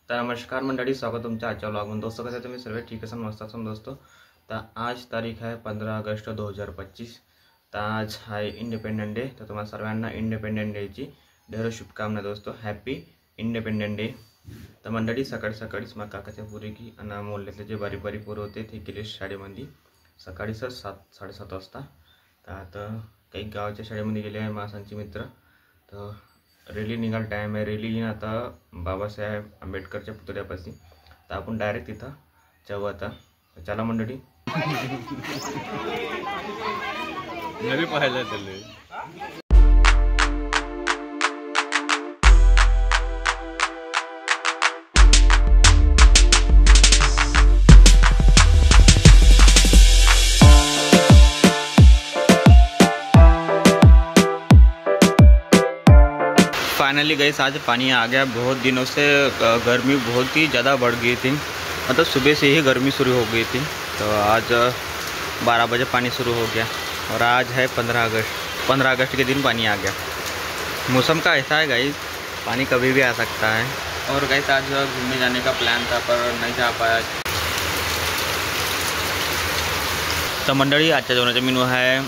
तर नमस्कार मंडळी, स्वागत तुमच्या आजच्या व्लॉगमध्ये। दोस्तों कसे तुम्ही सर्व ठीक असाल, मस्त असाल दोस्तों। तर आज तारीख आहे 15 ऑगस्ट 2025। तर आज आहे इंडिपेंडेंट डे। तर तुम्हाला सर्वांना इंडिपेंडेंट डेची ढेर शुभकामना दोस्तों। Happy independent day. तर मंडळी सकाळी सकाळीच मग काकाच्या पुरी की आणि मोहल्ल्यातले जे बारीक बारीक पोरं होते ते गेले शाळेमध्ये सकाळी 7:30 वाजता। तर आता काही गावाच्या शाळेमध्ये गेले आहे मासांचे मित्र। तर रॅली निघाल टाइम आहे। रॅली आता बाबासाहेब आंबेडकरच्या पुतळ्यापाशी। तर आपण डायरेक्ट तिथं जाऊ आता। चला मंडळी, नवी पाहायला चालले। फाइनली गई आज पानी आ गया। बहुत दिनों से गर्मी बहुत ही ज़्यादा बढ़ गई थी, मतलब सुबह से ही गर्मी शुरू हो गई थी। तो आज 12 बजे पानी शुरू हो गया और आज है 15 अगस्त के दिन पानी आ गया। मौसम का ऐसा है गाइस, पानी कभी भी आ सकता है। और गाइस आज घूमने जाने का प्लान था पर नहीं जा पाया। तर मंडळी आजच्या जेवणाचा मेनू आहे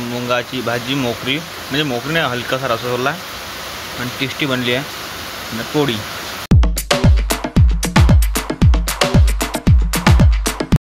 मुंगाची भाजी, मोकरी म्हणजे मोकरी नाही, हलकासा रसगुल्ला आणि टेस्टी बनली आहे, पोळी।